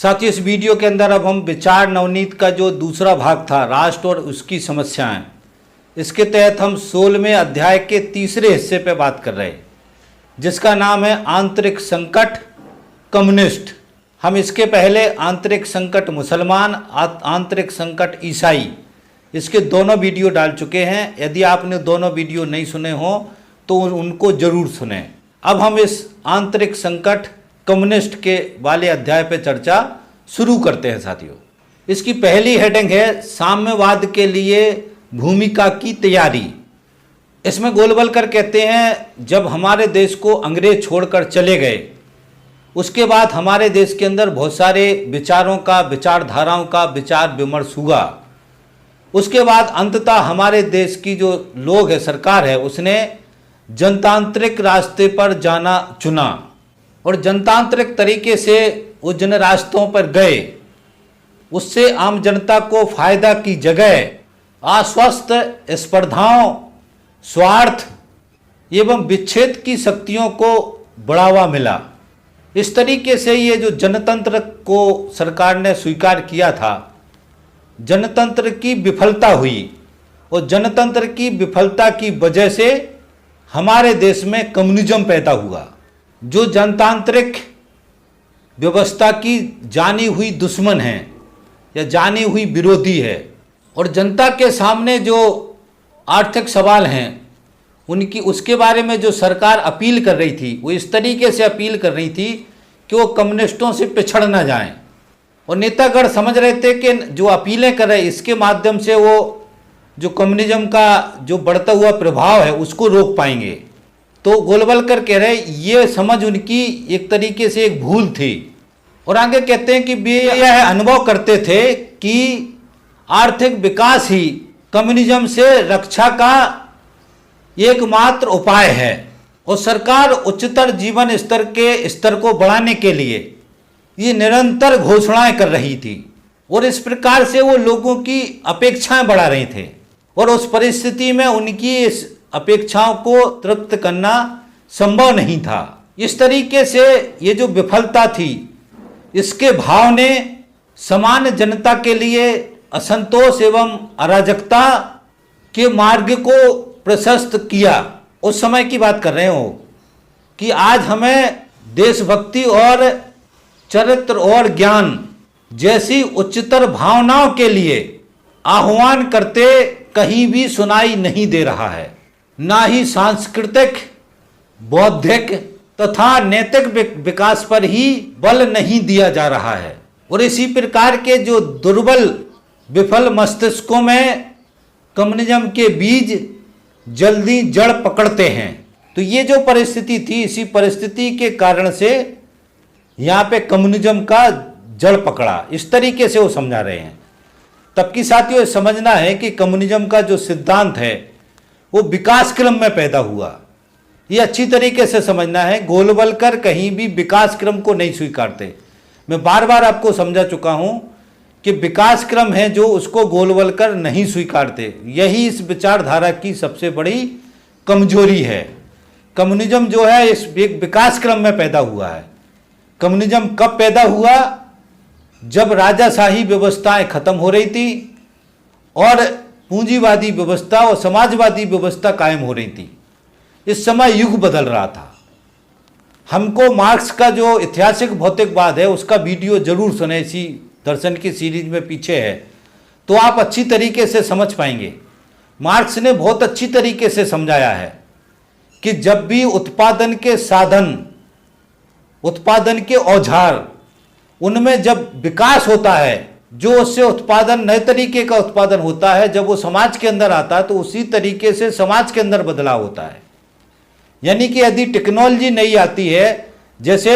साथ ही इस वीडियो के अंदर अब हम विचार नवनीत का जो दूसरा भाग था, राष्ट्र और उसकी समस्याएं, इसके तहत हम 16वें अध्याय के तीसरे हिस्से पे बात कर रहे हैं, जिसका नाम है आंतरिक संकट कम्युनिस्ट। हम इसके पहले आंतरिक संकट मुसलमान, आंतरिक संकट ईसाई, इसके दोनों वीडियो डाल चुके हैं। यदि आपने दोनों वीडियो नहीं सुने हो तो उनको जरूर सुने। अब हम इस आंतरिक संकट कम्युनिस्ट के वाले अध्याय पे चर्चा शुरू करते हैं साथियों। इसकी पहली हेडिंग है साम्यवाद के लिए भूमिका की तैयारी। इसमें गोलवलकर कहते हैं जब हमारे देश को अंग्रेज छोड़कर चले गए, उसके बाद हमारे देश के अंदर बहुत सारे विचारों का, विचारधाराओं का विचार विमर्श हुआ। उसके बाद अंततः हमारे देश की जो लोग है, सरकार है, उसने जनतांत्रिक रास्ते पर जाना चुना और जनतांत्रिक तरीके से वो जिन रास्तों पर गए उससे आम जनता को फायदा की जगह अस्वस्थ स्पर्धाओं, स्वार्थ एवं विच्छेद की शक्तियों को बढ़ावा मिला। इस तरीके से ये जो जनतंत्र को सरकार ने स्वीकार किया था, जनतंत्र की विफलता हुई और जनतंत्र की विफलता की वजह से हमारे देश में कम्युनिज्म पैदा हुआ, जो जनतांत्रिक व्यवस्था की जानी हुई दुश्मन है या जानी हुई विरोधी है। और जनता के सामने जो आर्थिक सवाल हैं उनकी, उसके बारे में जो सरकार अपील कर रही थी, वो इस तरीके से अपील कर रही थी कि वो कम्युनिस्टों से पिछड़ ना जाएं। और नेतागण समझ रहे थे कि जो अपीलें कर रहे, इसके माध्यम से वो जो कम्युनिज्म का जो बढ़ता हुआ प्रभाव है उसको रोक पाएंगे। तो गोलवलकर कह रहे ये समझ उनकी एक तरीके से एक भूल थी। और आगे कहते हैं कि वे यह अनुभव करते थे कि आर्थिक विकास ही कम्युनिज्म से रक्षा का एकमात्र उपाय है और सरकार उच्चतर जीवन स्तर को बढ़ाने के लिए ये निरंतर घोषणाएं कर रही थी और इस प्रकार से वो लोगों की अपेक्षाएं बढ़ा रहे थे और उस परिस्थिति में उनकी इस अपेक्षाओं को तृप्त करना संभव नहीं था। इस तरीके से ये जो विफलता थी, इसके भाव ने सामान्य जनता के लिए असंतोष एवं अराजकता के मार्ग को प्रशस्त किया। उस समय की बात कर रहे हो कि आज हमें देशभक्ति और चरित्र और ज्ञान जैसी उच्चतर भावनाओं के लिए आह्वान करते कहीं भी सुनाई नहीं दे रहा है, ना ही सांस्कृतिक, बौद्धिक तथा नैतिक विकास पर ही बल नहीं दिया जा रहा है। और इसी प्रकार के जो दुर्बल विफल मस्तिष्कों में कम्युनिज्म के बीज जल्दी जड़ पकड़ते हैं। तो ये जो परिस्थिति थी, इसी परिस्थिति के कारण से यहाँ पे कम्युनिज्म का जड़ पकड़ा, इस तरीके से वो समझा रहे हैं। तब की साथियों समझना है कि कम्युनिज्म का जो सिद्धांत है वो विकास क्रम में पैदा हुआ, ये अच्छी तरीके से समझना है। गोलवलकर कहीं भी विकास क्रम को नहीं स्वीकारते। मैं बार बार आपको समझा चुका हूं कि विकास क्रम है जो उसको गोलवलकर नहीं स्वीकारते। यही इस विचारधारा की सबसे बड़ी कमजोरी है। कम्युनिज्म जो है इस विकास क्रम में पैदा हुआ है। कम्युनिज्म कब पैदा हुआ? जब राजाशाही व्यवस्थाएं खत्म हो रही थी और पूंजीवादी व्यवस्था और समाजवादी व्यवस्था कायम हो रही थी। इस समय युग बदल रहा था। हमको मार्क्स का जो ऐतिहासिक भौतिकवाद है उसका वीडियो जरूर सुने, इसी दर्शन की सीरीज में पीछे है, तो आप अच्छी तरीके से समझ पाएंगे। मार्क्स ने बहुत अच्छी तरीके से समझाया है कि जब भी उत्पादन के साधन, उत्पादन के औजार, उनमें जब विकास होता है, जो उससे उत्पादन, नए तरीके का उत्पादन होता है, जब वो समाज के अंदर आता है तो उसी तरीके से समाज के अंदर बदलाव होता है। यानी कि यदि टेक्नोलॉजी नहीं आती है, जैसे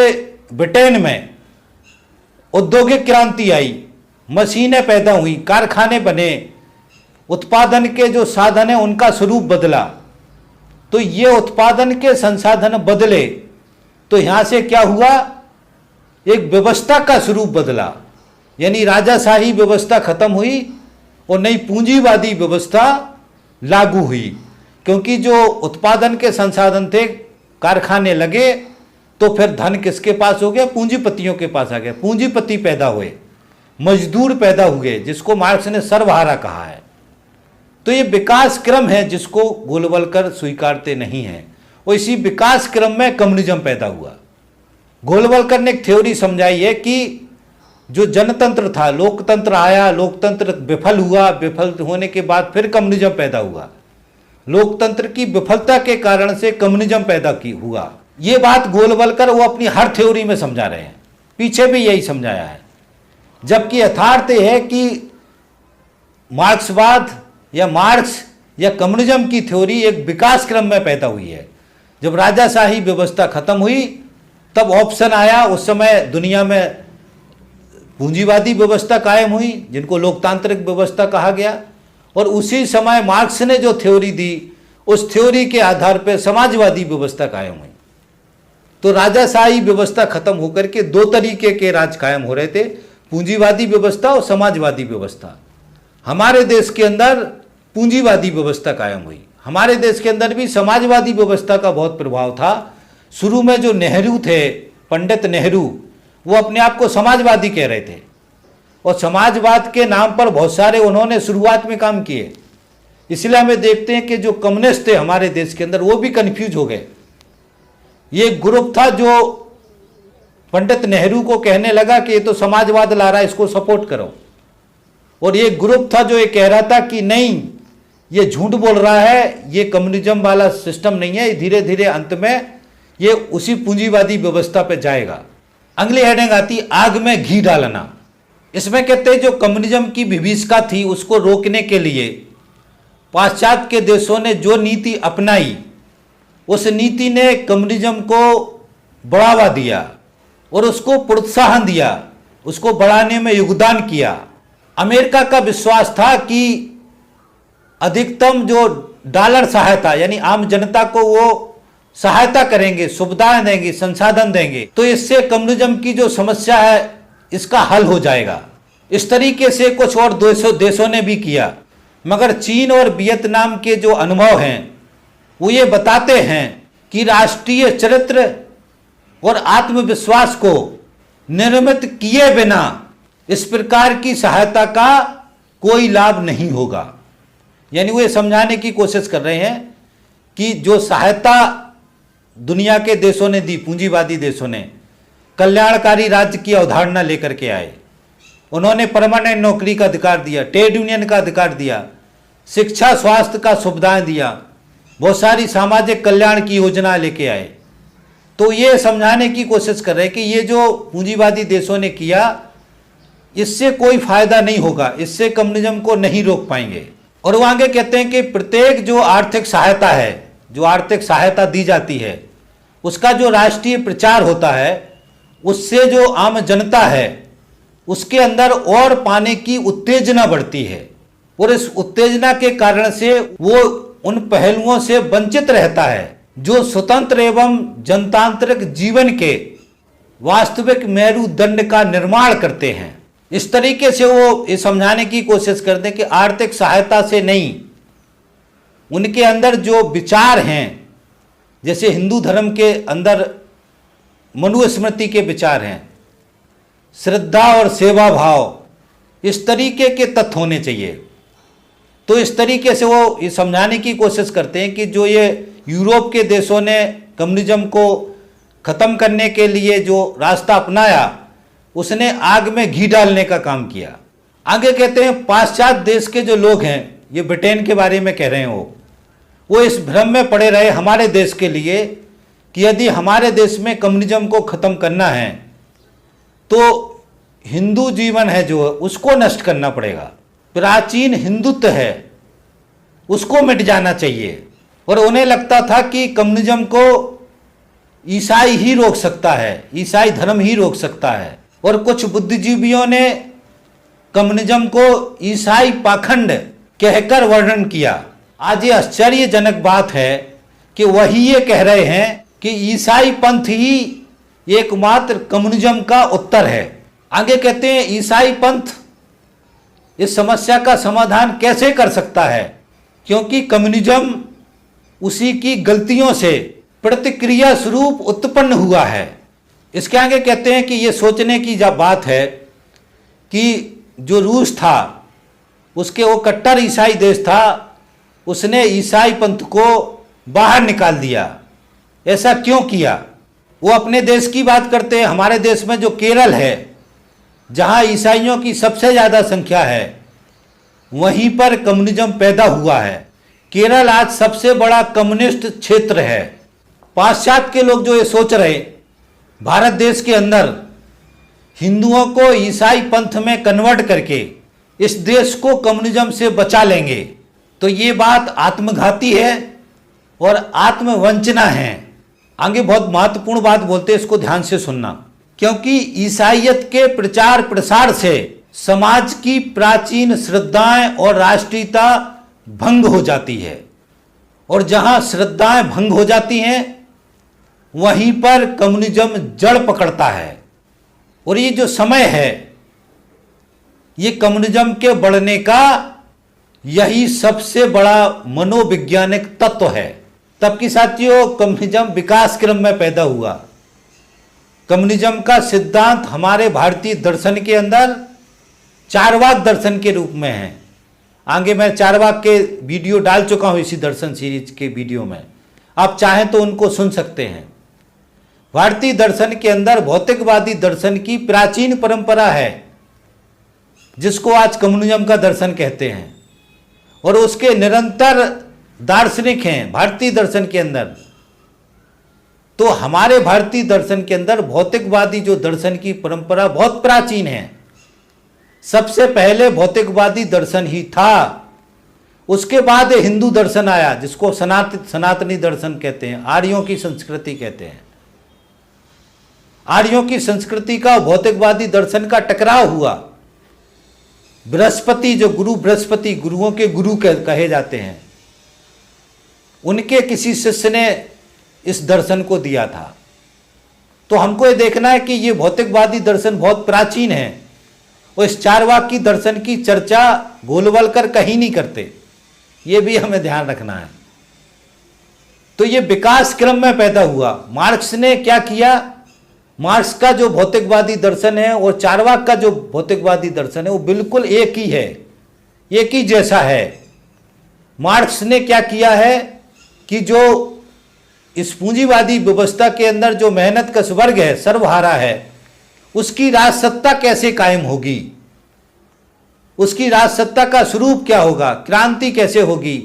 ब्रिटेन में औद्योगिक क्रांति आई, मशीनें पैदा हुई, कारखाने बने, उत्पादन के जो साधन है उनका स्वरूप बदला, तो ये उत्पादन के संसाधन बदले तो यहां से क्या हुआ, एक व्यवस्था का स्वरूप बदला। यानी राजाशाही व्यवस्था खत्म हुई और नई पूंजीवादी व्यवस्था लागू हुई, क्योंकि जो उत्पादन के संसाधन थे, कारखाने लगे तो फिर धन किसके पास हो गया? पूंजीपतियों के पास आ गया। पूंजीपति पैदा हुए, मजदूर पैदा हुए, जिसको मार्क्स ने सर्वहारा कहा है। तो ये विकास क्रम है जिसको गोलवलकर स्वीकारते नहीं हैं, और इसी विकास क्रम में कम्युनिज्म पैदा हुआ। गोलवलकर ने एक थ्योरी समझाई है कि जो जनतंत्र था, लोकतंत्र आया, लोकतंत्र विफल हुआ, विफल होने के बाद फिर कम्युनिज्म पैदा हुआ, लोकतंत्र की विफलता के कारण से कम्युनिज्म पैदा हुआ। ये बात गोलवलकर वो अपनी हर थ्योरी में समझा रहे हैं, पीछे भी यही समझाया है। जबकि यथार्थ है कि मार्क्सवाद या मार्क्स या कम्युनिज्म की थ्योरी एक विकास क्रम में पैदा हुई है। जब राजाशाही व्यवस्था खत्म हुई तब ऑप्शन आया, उस समय दुनिया में पूंजीवादी व्यवस्था कायम हुई, जिनको लोकतांत्रिक व्यवस्था कहा गया, और उसी समय मार्क्स ने जो थ्योरी दी, उस थ्योरी के आधार पर समाजवादी व्यवस्था कायम हुई। तो राजाशाही व्यवस्था खत्म होकर के दो तरीके के राज कायम हो रहे थे, पूंजीवादी व्यवस्था और समाजवादी व्यवस्था। हमारे देश के अंदर पूंजीवादी व्यवस्था कायम हुई, हमारे देश के अंदर भी समाजवादी व्यवस्था का बहुत प्रभाव था। शुरू में जो नेहरू थे, पंडित नेहरू, वो अपने आप को समाजवादी कह रहे थे, और समाजवाद के नाम पर बहुत सारे उन्होंने शुरुआत में काम किए। इसलिए हमें देखते हैं कि जो कम्युनिस्ट थे हमारे देश के अंदर, वो भी कंफ्यूज हो गए। ये ग्रुप था जो पंडित नेहरू को कहने लगा कि ये तो समाजवाद ला रहा है, इसको सपोर्ट करो, और ये ग्रुप था जो ये कह रहा था कि नहीं, ये झूठ बोल रहा है, ये कम्युनिज्म वाला सिस्टम नहीं है, धीरे धीरे अंत में ये उसी पूंजीवादी व्यवस्था पे जाएगा। अगली हेडिंग आती, आग में घी डालना। इसमें कहते हैं जो कम्युनिज्म की विभीषिका थी उसको रोकने के लिए पाश्चात्य के देशों ने जो नीति अपनाई, उस नीति ने कम्युनिज्म को बढ़ावा दिया और उसको प्रोत्साहन दिया, उसको बढ़ाने में योगदान किया। अमेरिका का विश्वास था कि अधिकतम जो डॉलर सहायता, यानी आम जनता को वो सहायता करेंगे, सुविधाएं देंगे, संसाधन देंगे, तो इससे कम्युनिज्म की जो समस्या है इसका हल हो जाएगा। इस तरीके से कुछ और देशों ने भी किया, मगर चीन और वियतनाम के जो अनुभव हैं वो ये बताते हैं कि राष्ट्रीय चरित्र और आत्मविश्वास को निर्मित किए बिना इस प्रकार की सहायता का कोई लाभ नहीं होगा। यानी वो ये समझाने की कोशिश कर रहे हैं कि जो सहायता दुनिया के देशों ने दी, पूंजीवादी देशों ने कल्याणकारी राज्य की अवधारणा लेकर के आए। उन्होंने परमानेंट नौकरी का अधिकार दिया, ट्रेड यूनियन का अधिकार दिया, शिक्षा स्वास्थ्य का सुविधाएं दिया, बहुत सारी सामाजिक कल्याण की योजना लेके आए। तो ये समझाने की कोशिश कर रहे हैं कि ये जो पूंजीवादी देशों ने किया, इससे कोई फायदा नहीं होगा, इससे कम्युनिज्म को नहीं रोक पाएंगे। और वो आगे कहते हैं कि प्रत्येक जो आर्थिक सहायता है, जो आर्थिक सहायता दी जाती है, उसका जो राष्ट्रीय प्रचार होता है, उससे जो आम जनता है उसके अंदर और पाने की उत्तेजना बढ़ती है, और इस उत्तेजना के कारण से वो उन पहलुओं से वंचित रहता है जो स्वतंत्र एवं जनतांत्रिक जीवन के वास्तविक मेरुदंड का निर्माण करते हैं। इस तरीके से वो ये समझाने की कोशिश करते हैं कि आर्थिक सहायता से नहीं, उनके अंदर जो विचार हैं, जैसे हिंदू धर्म के अंदर मनुस्मृति के विचार हैं, श्रद्धा और सेवा भाव, इस तरीके के तत्व होने चाहिए। तो इस तरीके से वो ये समझाने की कोशिश करते हैं कि जो ये यूरोप के देशों ने कम्युनिज्म को ख़त्म करने के लिए जो रास्ता अपनाया, उसने आग में घी डालने का काम किया। आगे कहते हैं पाश्चात्य देश के जो लोग हैं, ये ब्रिटेन के बारे में कह रहे हैं, वो इस भ्रम में पड़े रहे हमारे देश के लिए कि यदि हमारे देश में कम्युनिज्म को ख़त्म करना है तो हिंदू जीवन है जो उसको नष्ट करना पड़ेगा, प्राचीन हिंदुत्व है उसको मिट जाना चाहिए। और उन्हें लगता था कि कम्युनिज्म को ईसाई ही रोक सकता है, ईसाई धर्म ही रोक सकता है। और कुछ बुद्धिजीवियों ने कम्युनिज्म को ईसाई पाखंड कहकर वर्णन किया। आज ये आश्चर्यजनक बात है कि वही ये कह रहे हैं कि ईसाई पंथ ही एकमात्र कम्युनिज्म का उत्तर है। आगे कहते हैं ईसाई पंथ इस समस्या का समाधान कैसे कर सकता है, क्योंकि कम्युनिज्म उसी की गलतियों से प्रतिक्रिया स्वरूप उत्पन्न हुआ है। इसके आगे कहते हैं कि ये सोचने की जब बात है कि जो रूस था उसके वो कट्टर ईसाई देश था, उसने ईसाई पंथ को बाहर निकाल दिया। ऐसा क्यों किया? वो अपने देश की बात करते हैं। हमारे देश में जो केरल है, जहां ईसाइयों की सबसे ज़्यादा संख्या है, वहीं पर कम्युनिज्म पैदा हुआ है। केरल आज सबसे बड़ा कम्युनिस्ट क्षेत्र है। पाश्चात्य के लोग जो ये सोच रहे भारत देश के अंदर हिंदुओं को ईसाई पंथ में कन्वर्ट करके इस देश को कम्युनिज्म से बचा लेंगे, तो ये बात आत्मघाती है और आत्मवंचना है। आगे बहुत महत्वपूर्ण बात बोलते हैं, इसको ध्यान से सुनना, क्योंकि ईसाइयत के प्रचार प्रसार से समाज की प्राचीन श्रद्धाएं और राष्ट्रीयता भंग हो जाती है, और जहां श्रद्धाएं भंग हो जाती हैं वहीं पर कम्युनिज्म जड़ पकड़ता है। और ये जो समय है, ये कम्युनिज्म के बढ़ने का यही सबसे बड़ा मनोवैज्ञानिक तत्व है। तब की साथियों, कम्युनिज्म विकास क्रम में पैदा हुआ। कम्युनिज्म का सिद्धांत हमारे भारतीय दर्शन के अंदर चारवाक दर्शन के रूप में है। आगे मैं चारवाक के वीडियो डाल चुका हूं इसी दर्शन सीरीज के वीडियो में, आप चाहें तो उनको सुन सकते हैं। भारतीय दर्शन के अंदर भौतिकवादी दर्शन की प्राचीन परंपरा है, जिसको आज कम्युनिज्म का दर्शन कहते हैं, और उसके निरंतर दार्शनिक हैं भारतीय दर्शन के अंदर। तो हमारे भारतीय दर्शन के अंदर भौतिकवादी जो दर्शन की परंपरा बहुत प्राचीन है। सबसे पहले भौतिकवादी दर्शन ही था, उसके बाद हिंदू दर्शन आया, जिसको सनातनी दर्शन कहते हैं, आर्यों की संस्कृति कहते हैं। आर्यों की संस्कृति का भौतिकवादी दर्शन का टकराव हुआ। बृहस्पति, जो गुरु बृहस्पति, गुरुओं के गुरु कहे जाते हैं, उनके किसी शिष्य ने इस दर्शन को दिया था। तो हमको ये देखना है कि ये भौतिकवादी दर्शन बहुत प्राचीन है, और इस चारवाक की दर्शन की चर्चा गोलवल कर कहीं नहीं करते, ये भी हमें ध्यान रखना है। तो ये विकास क्रम में पैदा हुआ। मार्क्स ने क्या किया? मार्क्स का जो भौतिकवादी दर्शन है और चारवाक का जो भौतिकवादी दर्शन है वो बिल्कुल एक ही है, एक ही जैसा है। मार्क्स ने क्या किया है कि जो इस पूंजीवादी व्यवस्था के अंदर जो मेहनत कश वर्ग है, सर्वहारा है, उसकी राजसत्ता कैसे कायम होगी, उसकी राजसत्ता का स्वरूप क्या होगा, क्रांति कैसे होगी,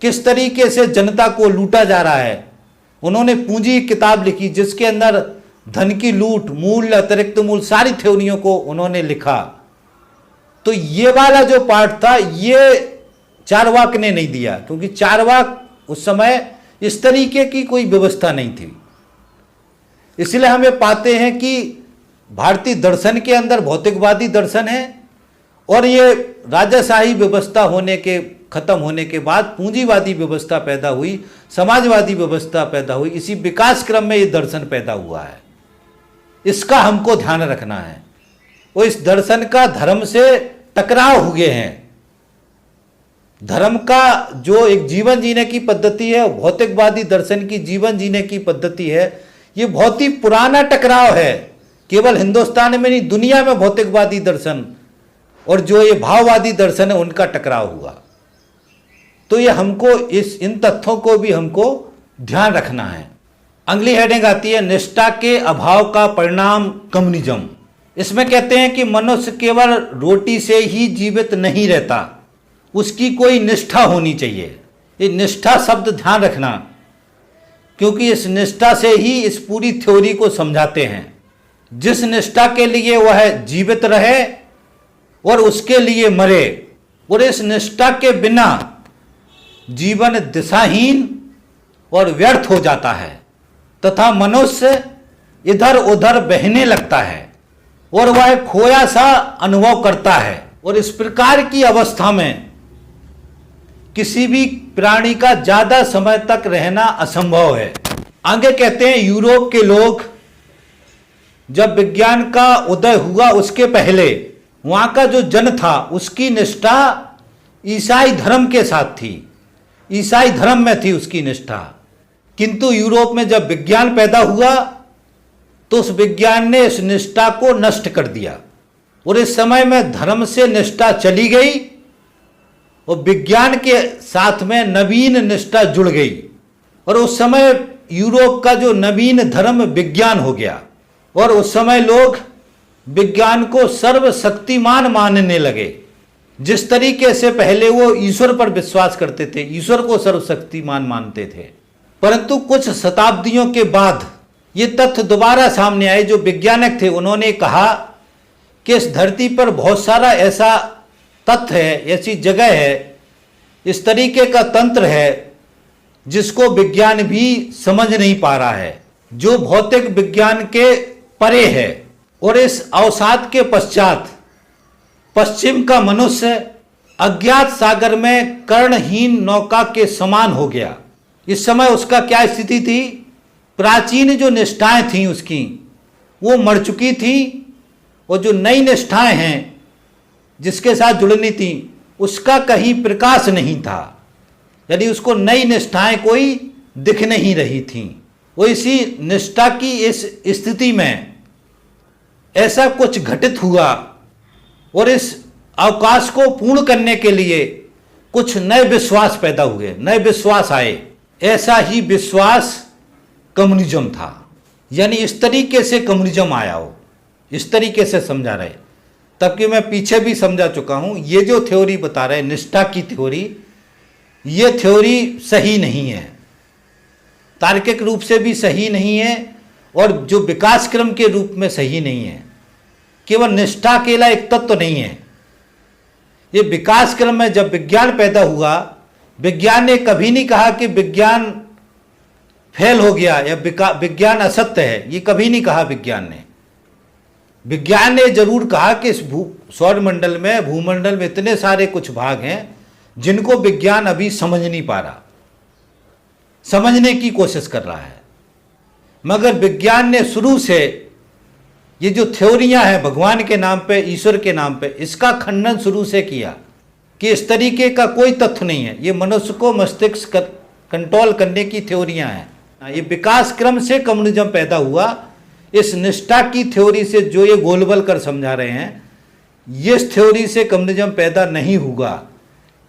किस तरीके से जनता को लूटा जा रहा है। उन्होंने पूंजी किताब लिखी, जिसके अंदर धन की लूट, मूल्य, अतिरिक्त मूल्य, सारी थ्योरियों को उन्होंने लिखा। तो ये वाला जो पार्ट था, ये चारवाक ने नहीं दिया, क्योंकि चारवाक उस समय इस तरीके की कोई व्यवस्था नहीं थी। इसलिए हमें पाते हैं कि भारतीय दर्शन के अंदर भौतिकवादी दर्शन है, और ये राजाशाही व्यवस्था होने के खत्म होने के बाद पूंजीवादी व्यवस्था पैदा हुई, समाजवादी व्यवस्था पैदा हुई। इसी विकास क्रम में ये दर्शन पैदा हुआ है, इसका हमको ध्यान रखना है। और इस दर्शन का धर्म से टकराव हुए हैं। धर्म का जो एक जीवन जीने की पद्धति है, भौतिकवादी दर्शन की जीवन जीने की पद्धति है, ये बहुत ही पुराना टकराव है। केवल हिंदुस्तान में नहीं, दुनिया में भौतिकवादी दर्शन और जो ये भाववादी दर्शन है, उनका टकराव हुआ। तो ये हमको इन तथ्यों को भी हमको ध्यान रखना है। अगली हेडिंग आती है, निष्ठा के अभाव का परिणाम कम्युनिज्म। इसमें कहते हैं कि मनुष्य केवल रोटी से ही जीवित नहीं रहता, उसकी कोई निष्ठा होनी चाहिए। ये निष्ठा शब्द ध्यान रखना, क्योंकि इस निष्ठा से ही इस पूरी थ्योरी को समझाते हैं। जिस निष्ठा के लिए वह जीवित रहे और उसके लिए मरे, और इस निष्ठा के बिना जीवन दिशाहीन और व्यर्थ हो जाता है, तथा मनुष्य इधर उधर बहने लगता है और वह खोया सा अनुभव करता है। और इस प्रकार की अवस्था में किसी भी प्राणी का ज्यादा समय तक रहना असंभव है। आगे कहते हैं, यूरोप के लोग जब विज्ञान का उदय हुआ, उसके पहले वहां का जो जन था, उसकी निष्ठा ईसाई धर्म के साथ थी, ईसाई धर्म में थी उसकी निष्ठा। किंतु यूरोप में जब विज्ञान पैदा हुआ तो उस विज्ञान ने इस निष्ठा को नष्ट कर दिया और इस समय में धर्म से निष्ठा चली गई और विज्ञान के साथ में नवीन निष्ठा जुड़ गई और उस समय यूरोप का जो नवीन धर्म विज्ञान हो गया और उस समय लोग विज्ञान को सर्वशक्तिमान मानने लगे। जिस तरीके से पहले वो ईश्वर पर विश्वास करते थे, ईश्वर को सर्वशक्तिमान मानते थे, परंतु कुछ शताब्दियों के बाद ये तथ्य दोबारा सामने आए। जो वैज्ञानिक थे उन्होंने कहा कि इस धरती पर बहुत सारा ऐसा तथ्य है, ऐसी जगह है, इस तरीके का तंत्र है जिसको विज्ञान भी समझ नहीं पा रहा है, जो भौतिक विज्ञान के परे है। और इस अवसाद के पश्चात पश्चिम का मनुष्य अज्ञात सागर में कर्णहीन नौका के समान हो गया। इस समय उसका क्या स्थिति थी? प्राचीन जो निष्ठाएं थीं उसकी वो मर चुकी थी और जो नई निष्ठाएं हैं जिसके साथ जुड़नी थी उसका कहीं प्रकाश नहीं था, यानी उसको नई निष्ठाएं कोई दिख नहीं रही थीं। वो इसी निष्ठा की इस स्थिति में ऐसा कुछ घटित हुआ और इस अवकाश को पूर्ण करने के लिए कुछ नए विश्वास पैदा हुए, नए विश्वास आए। ऐसा ही विश्वास कम्युनिज्म था, यानी इस तरीके से कम्युनिज्म आया हो, इस तरीके से समझा रहे। तब कि मैं पीछे भी समझा चुका हूं, ये जो थ्योरी बता रहे निष्ठा की थ्योरी, ये थ्योरी सही नहीं है, तार्किक रूप से भी सही नहीं है और जो विकास क्रम के रूप में सही नहीं है। केवल निष्ठा अकेला एक तत्व नहीं है। ये विकास क्रम में जब विज्ञान पैदा हुआ, विज्ञान ने कभी नहीं कहा कि विज्ञान फेल हो गया या विज्ञान असत्य है, ये कभी नहीं कहा विज्ञान ने जरूर कहा कि इस सौरमंडल में, भूमंडल में इतने सारे कुछ भाग हैं जिनको विज्ञान अभी समझ नहीं पा रहा, समझने की कोशिश कर रहा है। मगर विज्ञान ने शुरू से ये जो थ्योरियां हैं भगवान के नाम पे, ईश्वर के नाम पे, इसका खंडन शुरू से किया कि इस तरीके का कोई तथ्य नहीं है, ये मनुष्य को मस्तिष्क कंट्रोल करने की थ्योरियां हैं। ये विकास क्रम से कम्युनिज्म पैदा हुआ। इस निष्ठा की थ्योरी से जो ये गोलबल कर समझा रहे हैं, ये इस थ्योरी से कम्युनिज्म पैदा नहीं हुआ।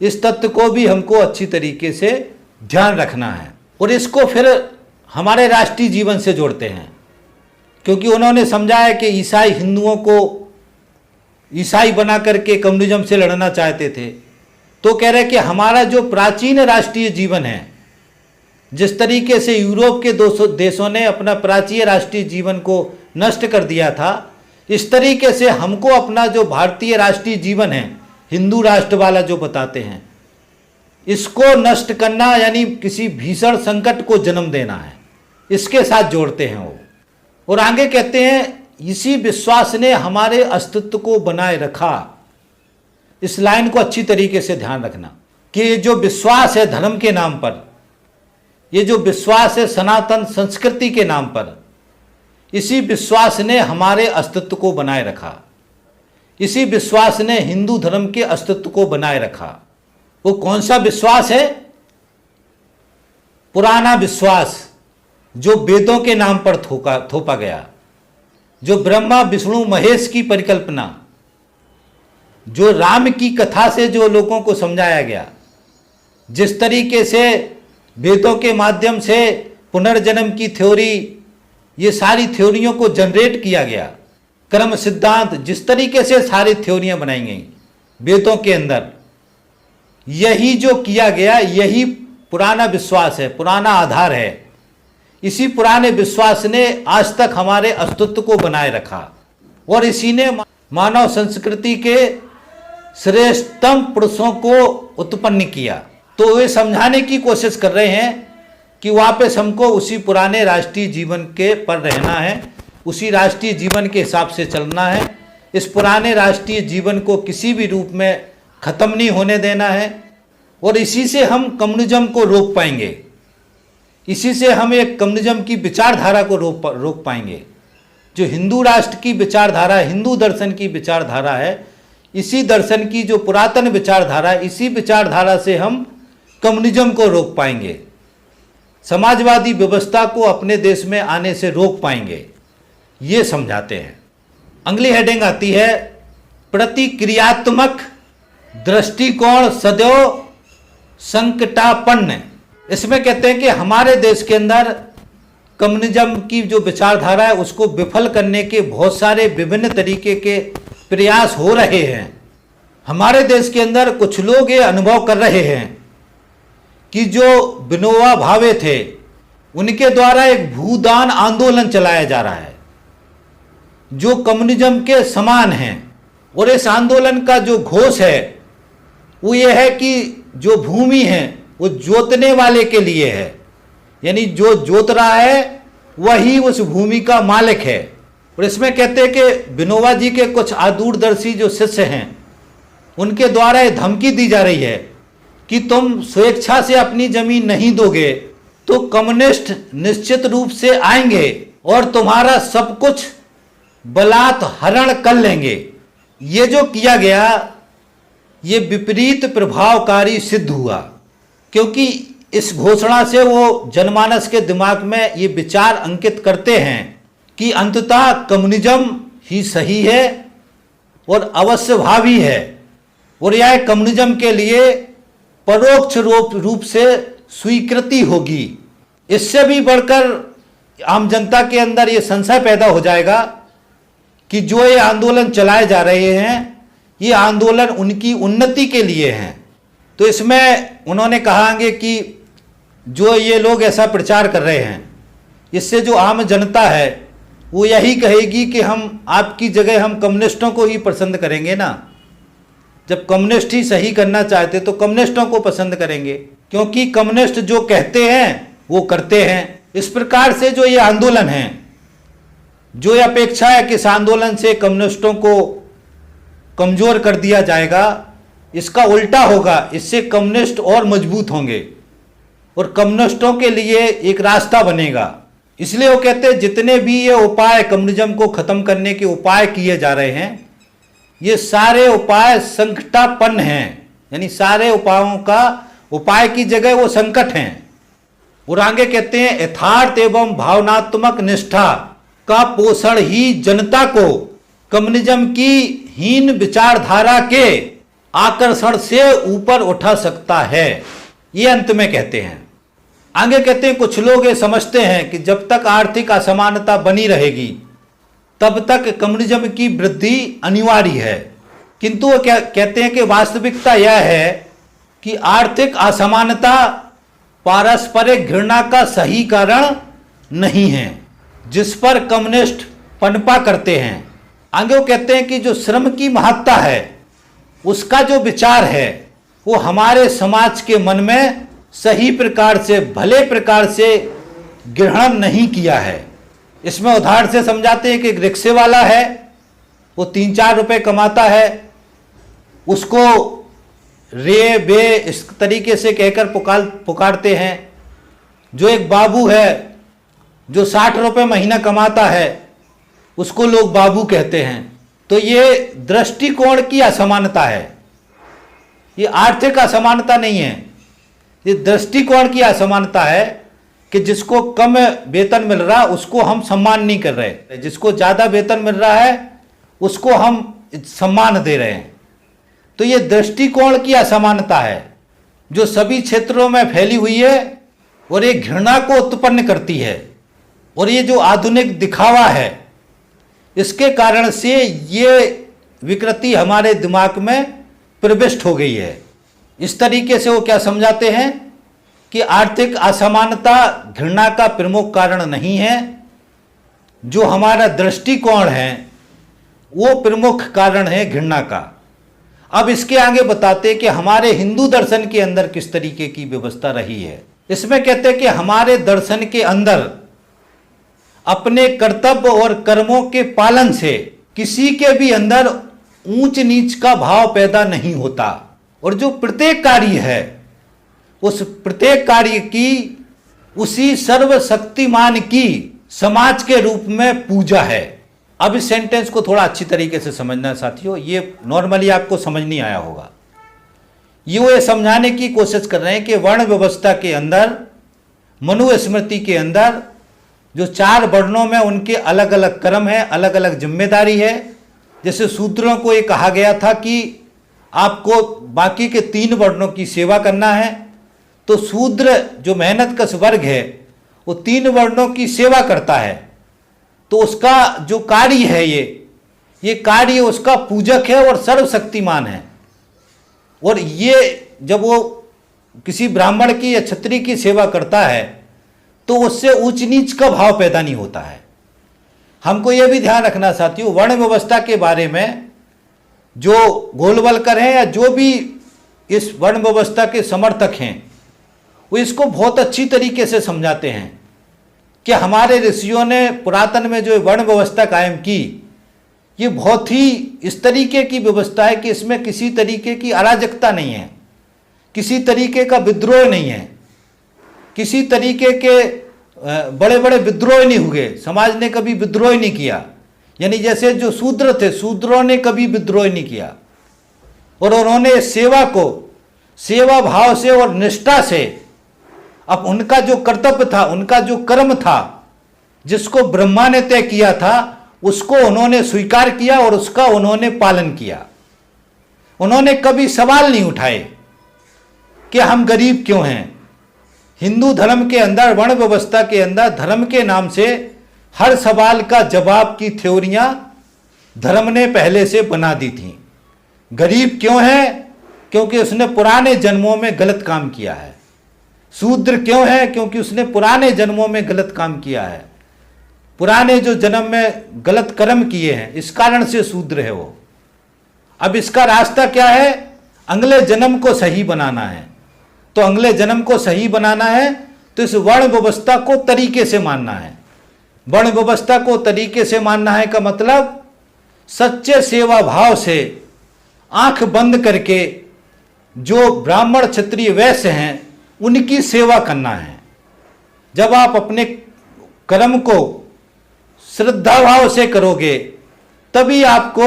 इस तथ्य को भी हमको अच्छी तरीके से ध्यान रखना है और इसको फिर हमारे राष्ट्रीय जीवन से जोड़ते हैं, क्योंकि उन्होंने समझा है कि ईसाई हिंदुओं को ईसाई बना करके कम्युनिज्म से लड़ना चाहते थे। तो कह रहे कि हमारा जो प्राचीन राष्ट्रीय जीवन है, जिस तरीके से यूरोप के देशों ने अपना प्राचीन राष्ट्रीय जीवन को नष्ट कर दिया था, इस तरीके से हमको अपना जो भारतीय राष्ट्रीय जीवन है, हिंदू राष्ट्र वाला जो बताते हैं, इसको नष्ट करना यानी किसी भीषण संकट को जन्म देना है, इसके साथ जोड़ते हैं वो। और आगे कहते हैं इसी विश्वास ने हमारे अस्तित्व को बनाए रखा। इस लाइन को अच्छी तरीके से ध्यान रखना कि ये जो विश्वास है धर्म के नाम पर, ये जो विश्वास है सनातन संस्कृति के नाम पर, इसी विश्वास ने हमारे अस्तित्व को बनाए रखा। इसी विश्वास ने हिंदू धर्म के अस्तित्व को बनाए रखा। वो कौन सा विश्वास है? पुराना विश्वास जो वेदों के नाम पर थोपा गया, जो ब्रह्मा विष्णु महेश की परिकल्पना, जो राम की कथा से जो लोगों को समझाया गया, जिस तरीके से वेदों के माध्यम से पुनर्जन्म की थ्योरी, ये सारी थ्योरियों को जनरेट किया गया, कर्म सिद्धांत, जिस तरीके से सारी थ्योरियां बनाई गई वेदों के अंदर, यही जो किया गया यही पुराना विश्वास है, पुराना आधार है। इसी पुराने विश्वास ने आज तक हमारे अस्तित्व को बनाए रखा और इसी ने मानव संस्कृति के श्रेष्ठतम पुरुषों को उत्पन्न किया। तो वे समझाने की कोशिश कर रहे हैं कि वापस हमको उसी पुराने राष्ट्रीय जीवन के पर रहना है, उसी राष्ट्रीय जीवन के हिसाब से चलना है। इस पुराने राष्ट्रीय जीवन को किसी भी रूप में ख़त्म नहीं होने देना है और इसी से हम कम्युनिज्म को रोक पाएंगे। इसी से हम एक कम्युनिज्म की विचारधारा को रोक पाएंगे। जो हिंदू राष्ट्र की विचारधारा, हिंदू दर्शन की विचारधारा है, इसी दर्शन की जो पुरातन विचारधारा है, इसी विचारधारा से हम कम्युनिज्म को रोक पाएंगे। समाजवादी व्यवस्था को अपने देश में आने से रोक पाएंगे, ये समझाते हैं। अगली हेडिंग आती है प्रतिक्रियात्मक दृष्टिकोण सदैव संकटापन्न। इसमें कहते हैं कि हमारे देश के अंदर कम्युनिज्म की जो विचारधारा है उसको विफल करने के बहुत सारे विभिन्न तरीके के प्रयास हो रहे हैं। हमारे देश के अंदर कुछ लोग ये अनुभव कर रहे हैं कि जो विनोबा भावे थे उनके द्वारा एक भूदान आंदोलन चलाया जा रहा है जो कम्युनिज्म के समान है, और इस आंदोलन का जो घोष है वो ये है कि जो भूमि है वो जोतने वाले के लिए है, यानी जो जोत रहा है वही उस भूमि का मालिक है। और इसमें कहते हैं कि विनोबा जी के कुछ दूरदर्शी जो शिष्य हैं उनके द्वारा ये धमकी दी जा रही है कि तुम स्वेच्छा से अपनी जमीन नहीं दोगे तो कम्युनिस्ट निश्चित रूप से आएंगे और तुम्हारा सब कुछ बलात् हरण कर लेंगे। ये जो किया गया ये विपरीत प्रभावकारी सिद्ध हुआ, क्योंकि इस घोषणा से वो जनमानस के दिमाग में ये विचार अंकित करते हैं कि अंततः कम्युनिज्म ही सही है और अवश्यभावी है, और यह कम्युनिज्म के लिए परोक्ष रूप से स्वीकृति होगी। इससे भी बढ़कर आम जनता के अंदर ये संशय पैदा हो जाएगा कि जो ये आंदोलन चलाए जा रहे हैं ये आंदोलन उनकी उन्नति के लिए हैं। तो इसमें उन्होंने कहांगे कि जो ये लोग ऐसा प्रचार कर रहे हैं इससे जो आम जनता है वो यही कहेगी कि हम आपकी जगह हम कम्युनिस्टों को ही पसंद करेंगे ना। जब कम्युनिस्ट ही सही करना चाहते तो कम्युनिस्टों को पसंद करेंगे, क्योंकि कम्युनिस्ट जो कहते हैं वो करते हैं। इस प्रकार से जो ये आंदोलन है, जो ये अपेक्षा है कि इस आंदोलन से कम्युनिस्टों को कमजोर कर दिया जाएगा, इसका उल्टा होगा। इससे कम्युनिस्ट और मजबूत होंगे और कम्युनिस्टों के लिए एक रास्ता बनेगा। इसलिए वो कहते हैं जितने भी ये उपाय कम्युनिज्म को खत्म करने के उपाय किए जा रहे हैं ये सारे उपाय संकटापन्न हैं, यानी सारे उपायों का उपाय की जगह वो संकट हैं। और आगे कहते हैं यथार्थ एवं भावनात्मक निष्ठा का पोषण ही जनता को कम्युनिज्म की हीन विचारधारा के आकर्षण से ऊपर उठा सकता है, ये अंत में कहते हैं। आगे कहते हैं कुछ लोग ये समझते हैं कि जब तक आर्थिक असमानता बनी रहेगी तब तक कम्युनिज्म की वृद्धि अनिवार्य है, किंतु वो क्या कहते हैं कि वास्तविकता यह है कि आर्थिक असमानता पारस्परिक घृणा का सही कारण नहीं है जिस पर कम्युनिस्ट पनपा करते हैं। आगे वो कहते हैं कि जो श्रम की महत्ता है उसका जो विचार है वो हमारे समाज के मन में सही प्रकार से भले प्रकार से ग्रहण नहीं किया है। इसमें उदाहरण से समझाते हैं कि एक रिक्शे वाला है, वो 3-4 रुपए कमाता है, उसको रे बे इस तरीके से कहकर पुकारते हैं। जो एक बाबू है जो 60 रुपए महीना कमाता है उसको लोग बाबू कहते हैं। तो ये दृष्टिकोण की असमानता है, ये आर्थिक असमानता नहीं है, ये दृष्टिकोण की असमानता है कि जिसको कम वेतन मिल रहा है उसको हम सम्मान नहीं कर रहे, जिसको ज़्यादा वेतन मिल रहा है उसको हम सम्मान दे रहे हैं। तो ये दृष्टिकोण की असमानता है जो सभी क्षेत्रों में फैली हुई है और ये घृणा को उत्पन्न करती है। और ये जो आधुनिक दिखावा है इसके कारण से ये विकृति हमारे दिमाग में प्रविष्ट हो गई है। इस तरीके से वो क्या समझाते हैं कि आर्थिक असमानता घृणा का प्रमुख कारण नहीं है, जो हमारा दृष्टिकोण है वो प्रमुख कारण है घृणा का। अब इसके आगे बताते हैं कि हमारे हिंदू दर्शन के अंदर किस तरीके की व्यवस्था रही है। इसमें कहते हैं कि हमारे दर्शन के अंदर अपने कर्तव्य और कर्मों के पालन से किसी के भी अंदर ऊंच नीच का भाव पैदा नहीं होता, और जो प्रत्येक कार्य है उस प्रत्येक कार्य की उसी सर्वशक्तिमान की समाज के रूप में पूजा है। अब इस सेंटेंस को थोड़ा अच्छी तरीके से समझना साथियों, ये नॉर्मली आपको समझ नहीं आया होगा। ये समझाने की कोशिश कर रहे हैं कि वर्ण व्यवस्था के अंदर मनुस्मृति के अंदर जो 4 वर्णों में उनके अलग अलग कर्म है, अलग अलग जिम्मेदारी है। जैसे शूद्रों को ये कहा गया था कि आपको बाकी के 3 वर्णों की सेवा करना है, तो शूद्र जो मेहनतकश वर्ग है वो 3 वर्णों की सेवा करता है, तो उसका जो कार्य है ये कार्य उसका पूजक है और सर्वशक्तिमान है। और ये जब वो किसी ब्राह्मण की या क्षत्रिय की सेवा करता है तो उससे ऊंच नीच का भाव पैदा नहीं होता है। हमको ये भी ध्यान रखना साथियों, वर्ण व्यवस्था के बारे में जो गोलवलकर हैं या जो भी इस वर्ण व्यवस्था के समर्थक हैं वो इसको बहुत अच्छी तरीके से समझाते हैं कि हमारे ऋषियों ने पुरातन में जो वर्ण व्यवस्था कायम की ये बहुत ही इस तरीके की व्यवस्था है कि इसमें किसी तरीके की अराजकता नहीं है, किसी तरीके का विद्रोह नहीं है, किसी तरीके के बड़े बड़े विद्रोह नहीं हुए। समाज ने कभी विद्रोह नहीं किया, यानी जैसे जो शूद्र थे, शूद्रों ने कभी विद्रोह नहीं किया और उन्होंने सेवा को सेवा भाव से और निष्ठा से, अब उनका जो कर्तव्य था, उनका जो कर्म था, जिसको ब्रह्मा ने तय किया था उसको उन्होंने स्वीकार किया और उसका उन्होंने पालन किया। उन्होंने कभी सवाल नहीं उठाए कि हम गरीब क्यों हैं। हिंदू धर्म के अंदर, वर्ण व्यवस्था के अंदर धर्म के नाम से हर सवाल का जवाब की थ्योरियां धर्म ने पहले से बना दी थी। गरीब क्यों है? क्योंकि उसने पुराने जन्मों में गलत काम किया है। शूद्र क्यों है? क्योंकि उसने पुराने जन्मों में गलत काम किया है, पुराने जो जन्म में गलत कर्म किए हैं, इस कारण से शूद्र है वो। अब इसका रास्ता क्या है? अगले जन्म को सही बनाना है। तो अगले जन्म को सही बनाना है तो इस वर्ण व्यवस्था को तरीके से मानना है। वर्ण व्यवस्था को तरीके से मानना है का मतलब सच्चे सेवा भाव से आंख बंद करके जो ब्राह्मण क्षत्रिय वैश्य हैं उनकी सेवा करना है। जब आप अपने कर्म को श्रद्धा भाव से करोगे तभी आपको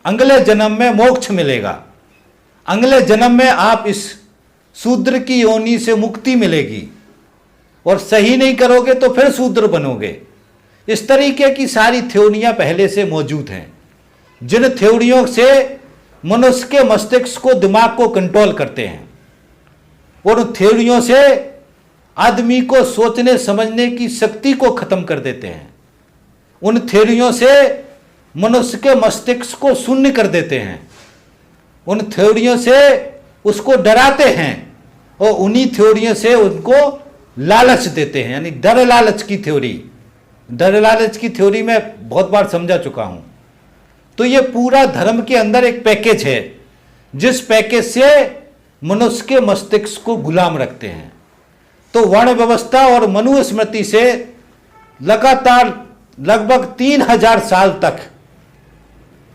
अगले जन्म में मोक्ष मिलेगा। अगले जन्म में आप इस शूद्र की योनि से मुक्ति मिलेगी, और सही नहीं करोगे तो फिर शूद्र बनोगे। इस तरीके की सारी थ्योरियां पहले से मौजूद हैं, जिन थ्योरियों से मनुष्य के मस्तिष्क को, दिमाग को कंट्रोल करते हैं और उन थ्योरियों से आदमी को सोचने समझने की शक्ति को खत्म कर देते हैं। उन थ्योरियों से मनुष्य के मस्तिष्क को शून्य कर देते हैं। उन थ्योरियों से उसको डराते हैं और उन्हीं थ्योरियों से उनको लालच देते हैं, यानी डर लालच की थ्योरी। डर लालच की थ्योरी मैं बहुत बार समझा चुका हूं। तो ये पूरा धर्म के अंदर एक पैकेज है, जिस पैकेज से मनुष्य के मस्तिष्क को गुलाम रखते हैं। तो वर्ण व्यवस्था और मनुस्मृति से लगातार लगभग 3000 साल तक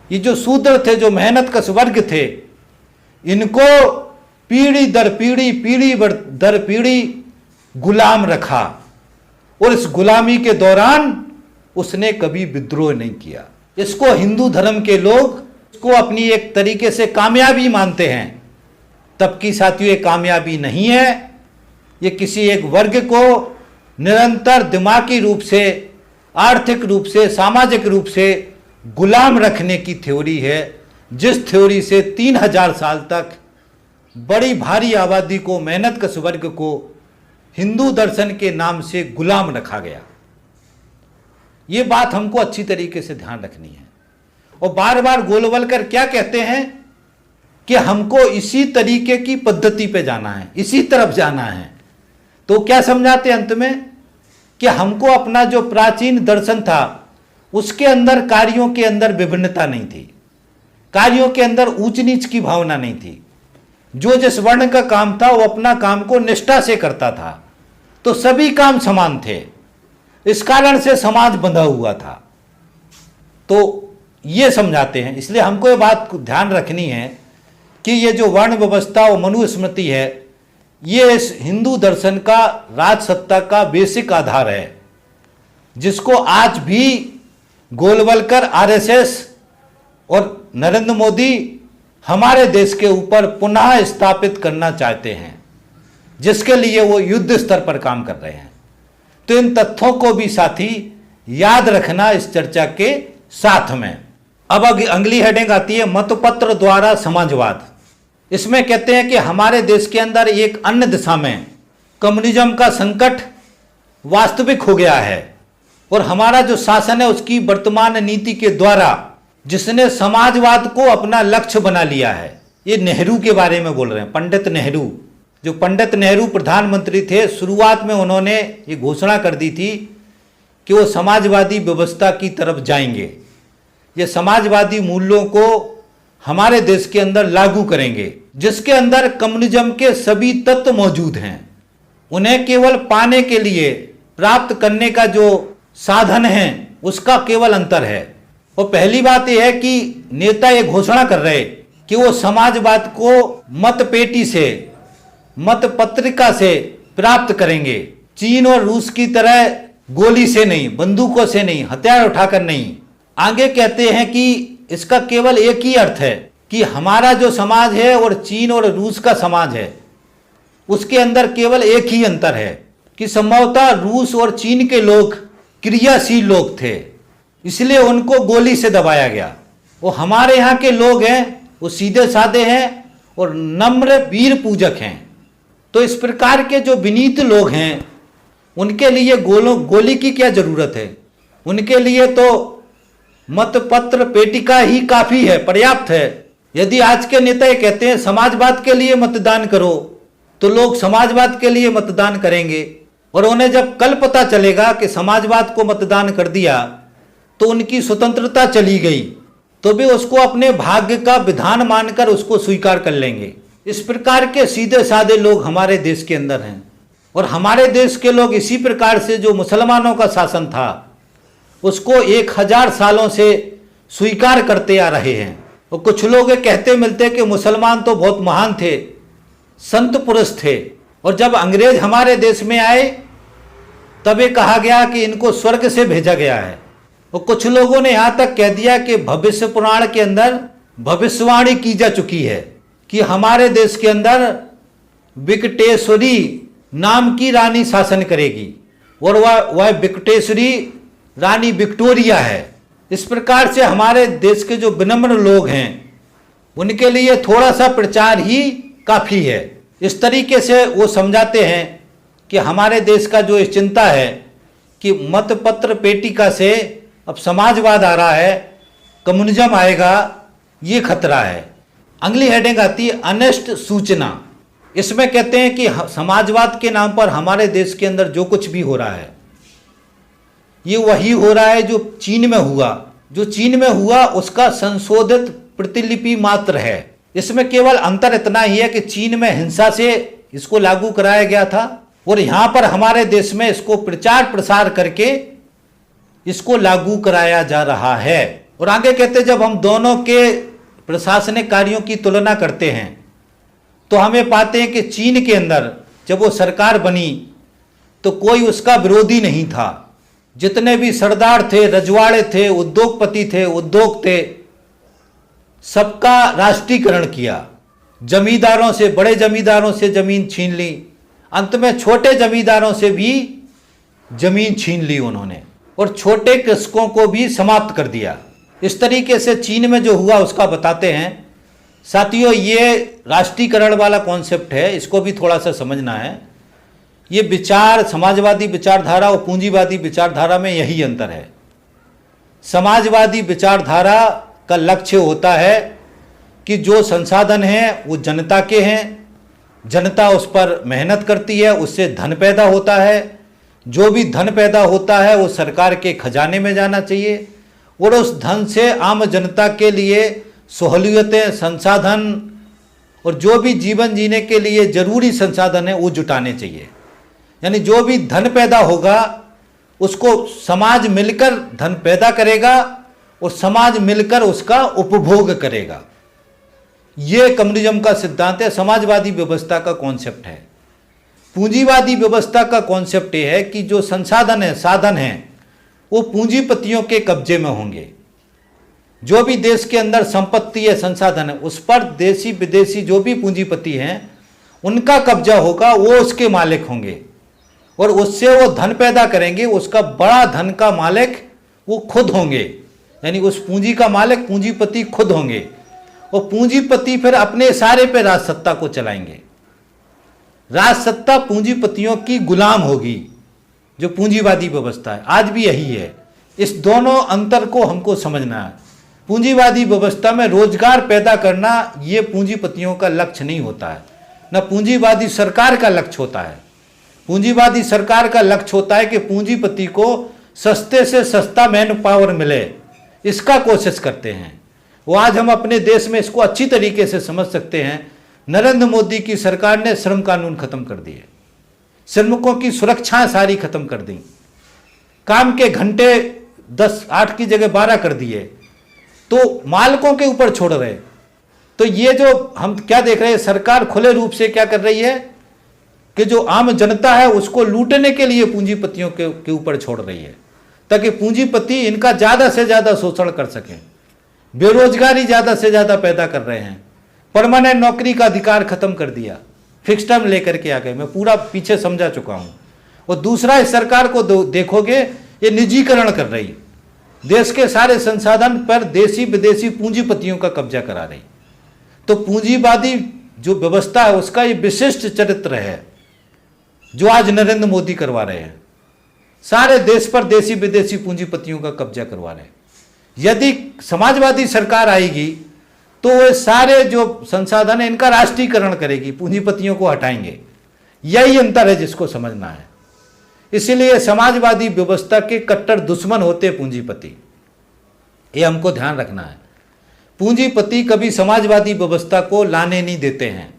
ये जो शूद्र थे, जो मेहनतकश वर्ग थे, इनको पीढ़ी दर पीढ़ी, पीढ़ी दर पीढ़ी गुलाम रखा और इस गुलामी के दौरान उसने कभी विद्रोह नहीं किया। इसको हिंदू धर्म के लोग इसको अपनी एक तरीके से कामयाबी मानते हैं, तबकि साथियों ये कामयाबी नहीं है। ये किसी एक वर्ग को निरंतर दिमागी रूप से, आर्थिक रूप से, सामाजिक रूप से गुलाम रखने की थ्योरी है, जिस थ्योरी से 3000 साल तक बड़ी भारी आबादी को, मेहनतकश वर्ग को हिंदू दर्शन के नाम से गुलाम रखा गया। ये बात हमको अच्छी तरीके से ध्यान रखनी है। और बार बार गोलवलकर क्या कहते हैं कि हमको इसी तरीके की पद्धति पे जाना है, इसी तरफ जाना है। तो क्या समझाते अंत में कि हमको अपना जो प्राचीन दर्शन था उसके अंदर, कार्यों के अंदर विभिन्नता नहीं थी, कार्यों के अंदर ऊंच नीच की भावना नहीं थी। जो जिस वर्ण का काम था वो अपना काम को निष्ठा से करता था, तो सभी काम समान थे। इस कारण से समाज बंधा हुआ था। तो ये समझाते हैं। इसलिए हमको ये बात ध्यान रखनी है कि ये जो वर्ण व्यवस्था और मनुस्मृति है, ये इस हिंदू दर्शन का, राजसत्ता का बेसिक आधार है, जिसको आज भी गोलवलकर, आरएसएस और नरेंद्र मोदी हमारे देश के ऊपर पुनः स्थापित करना चाहते हैं, जिसके लिए वो युद्ध स्तर पर काम कर रहे हैं। तो इन तथ्यों को भी साथी याद रखना इस चर्चा के साथ में। अब अगली हेडिंग आती है मतपत्र द्वारा समाजवाद। इसमें कहते हैं कि हमारे देश के अंदर एक अन्य दिशा में कम्युनिज्म का संकट वास्तविक हो गया है और हमारा जो शासन है उसकी वर्तमान नीति के द्वारा जिसने समाजवाद को अपना लक्ष्य बना लिया है। ये नेहरू के बारे में बोल रहे हैं, पंडित नेहरू। जो पंडित नेहरू प्रधानमंत्री थे, शुरुआत में उन्होंने ये घोषणा कर दी थी कि वो समाजवादी व्यवस्था की तरफ जाएंगे, ये समाजवादी मूल्यों को हमारे देश के अंदर लागू करेंगे, जिसके अंदर कम्युनिज्म के सभी तत्व मौजूद हैं। उन्हें केवल पाने के लिए, प्राप्त करने का जो साधन है उसका केवल अंतर है। और पहली बात यह है कि नेता ये घोषणा कर रहे कि वो समाजवाद को मतपेटी से, मतपत्रिका से प्राप्त करेंगे, चीन और रूस की तरह गोली से नहीं, बंदूकों से नहीं, हथियार उठाकर नहीं। आगे कहते हैं कि इसका केवल एक ही अर्थ है कि हमारा जो समाज है और चीन और रूस का समाज है उसके अंदर केवल एक ही अंतर है कि संभवतः रूस और चीन के लोग क्रियाशील लोग थे, इसलिए उनको गोली से दबाया गया। वो हमारे यहाँ के लोग हैं, वो सीधे साधे हैं और नम्र वीर पूजक हैं। तो इस प्रकार के जो विनीत लोग हैं उनके लिए गोली की क्या जरूरत है? उनके लिए तो मतपत्र पेटिका ही काफी है, पर्याप्त है। यदि आज के नेता ये कहते हैं समाजवाद के लिए मतदान करो, तो लोग समाजवाद के लिए मतदान करेंगे और उन्हें जब कल पता चलेगा कि समाजवाद को मतदान कर दिया तो उनकी स्वतंत्रता चली गई, तो भी उसको अपने भाग्य का विधान मानकर उसको स्वीकार कर लेंगे। इस प्रकार के सीधे साधे लोग हमारे देश के अंदर हैं और हमारे देश के लोग इसी प्रकार से जो मुसलमानों का शासन था उसको 1000 सालों से स्वीकार करते आ रहे हैं। और कुछ लोग कहते मिलते कि मुसलमान तो बहुत महान थे, संत पुरुष थे, और जब अंग्रेज हमारे देश में आए तब ये कहा गया कि इनको स्वर्ग से भेजा गया है। और कुछ लोगों ने यहाँ तक कह दिया कि भविष्य पुराण के अंदर भविष्यवाणी की जा चुकी है कि हमारे देश के अंदर विकटेश्वरी नाम की रानी शासन करेगी और वह विकटेश्वरी रानी विक्टोरिया है। इस प्रकार से हमारे देश के जो विनम्र लोग हैं उनके लिए थोड़ा सा प्रचार ही काफ़ी है। इस तरीके से वो समझाते हैं कि हमारे देश का जो चिंता है कि मतपत्र पेटिका से अब समाजवाद आ रहा है, कम्युनिज्म आएगा, ये खतरा है। अगली हेडिंग आती है अनिष्ट सूचना। इसमें कहते हैं कि समाजवाद के नाम पर हमारे देश के अंदर जो कुछ भी हो रहा है ये वही हो रहा है जो चीन में हुआ। जो चीन में हुआ उसका संशोधित प्रतिलिपि मात्र है। इसमें केवल अंतर इतना ही है कि चीन में हिंसा से इसको लागू कराया गया था और यहाँ पर हमारे देश में इसको प्रचार प्रसार करके इसको लागू कराया जा रहा है। और आगे कहते जब हम दोनों के प्रशासनिक कार्यों की तुलना करते हैं तो हमें पाते हैं कि चीन के अंदर जब वो सरकार बनी तो कोई उसका विरोधी नहीं था। जितने भी सरदार थे, रजवाड़े थे, उद्योगपति थे, उद्योग थे, सबका राष्ट्रीयकरण किया। जमींदारों से, बड़े जमींदारों से जमीन छीन ली, अंत में छोटे जमींदारों से भी जमीन छीन ली उन्होंने और छोटे कृषकों को भी समाप्त कर दिया। इस तरीके से चीन में जो हुआ उसका बताते हैं। साथियों, ये राष्ट्रीयकरण वाला कॉन्सेप्ट है, इसको भी थोड़ा सा समझना है। ये विचार, समाजवादी विचारधारा और पूंजीवादी विचारधारा में यही अंतर है। समाजवादी विचारधारा का लक्ष्य होता है कि जो संसाधन हैं वो जनता के हैं, जनता उस पर मेहनत करती है, उससे धन पैदा होता है, जो भी धन पैदा होता है वो सरकार के खजाने में जाना चाहिए और उस धन से आम जनता के लिए सहूलियतें, संसाधन और जो भी जीवन जीने के लिए जरूरी संसाधन है वो जुटाने चाहिए। यानी जो भी धन पैदा होगा उसको समाज मिलकर धन पैदा करेगा और समाज मिलकर उसका उपभोग करेगा। ये कम्युनिज्म का सिद्धांत है, समाजवादी व्यवस्था का कॉन्सेप्ट है। पूंजीवादी व्यवस्था का कॉन्सेप्ट ये है कि जो संसाधन है, साधन है, वो पूंजीपतियों के कब्जे में होंगे। जो भी देश के अंदर संपत्ति है, संसाधन है, उस पर देशी विदेशी जो भी पूंजीपति हैं उनका कब्जा होगा, वो उसके मालिक होंगे और उससे वो धन पैदा करेंगे, उसका बड़ा धन का मालिक वो खुद होंगे, यानी उस पूंजी का मालिक पूंजीपति खुद होंगे। और पूंजीपति फिर अपने इशारे पे राजसत्ता को चलाएंगे। राजसत्ता पूंजीपतियों की गुलाम होगी, जो पूंजीवादी व्यवस्था है। आज भी यही है। इस दोनों अंतर को हमको समझना है। पूंजीवादी व्यवस्था में रोजगार पैदा करना ये पूंजीपतियों का लक्ष्य नहीं होता है, न पूंजीवादी सरकार का लक्ष्य होता है। पूंजीवादी सरकार का लक्ष्य होता है कि पूंजीपति को सस्ते से सस्ता मैन पावर मिले, इसका कोशिश करते हैं वो। आज हम अपने देश में इसको अच्छी तरीके से समझ सकते हैं। नरेंद्र मोदी की सरकार ने श्रम कानून खत्म कर दिए, श्रमिकों की सुरक्षाएं सारी खत्म कर दी, काम के घंटे 8 की जगह 12 कर दिए, तो मालिकों के ऊपर छोड़ रहे। तो ये जो हम क्या देख रहे हैं, सरकार खुले रूप से क्या कर रही है कि जो आम जनता है उसको लूटने के लिए पूंजीपतियों के ऊपर छोड़ रही है, ताकि पूंजीपति इनका ज्यादा से ज्यादा शोषण कर सकें। बेरोजगारी ज्यादा से ज्यादा पैदा कर रहे हैं, परमानेंट नौकरी का अधिकार खत्म कर दिया, फिक्स टर्म लेकर के आ गए। मैं पूरा पीछे समझा चुका हूं। और दूसरा, इस सरकार को देखोगे ये निजीकरण कर रही, देश के सारे संसाधन पर देशी विदेशी पूंजीपतियों का कब्जा करा रही। तो पूंजीवादी जो व्यवस्था है उसका ये विशिष्ट चरित्र है जो आज नरेंद्र मोदी करवा रहे हैं। सारे देश पर देशी विदेशी पूंजीपतियों का कब्जा करवा रहे हैं। यदि समाजवादी सरकार आएगी तो वे सारे जो संसाधन है इनका राष्ट्रीयकरण करेगी, पूंजीपतियों को हटाएंगे। यही अंतर है जिसको समझना है। इसीलिए समाजवादी व्यवस्था के कट्टर दुश्मन होते पूंजीपति, ये हमको ध्यान रखना है। पूंजीपति कभी समाजवादी व्यवस्था को लाने नहीं देते हैं,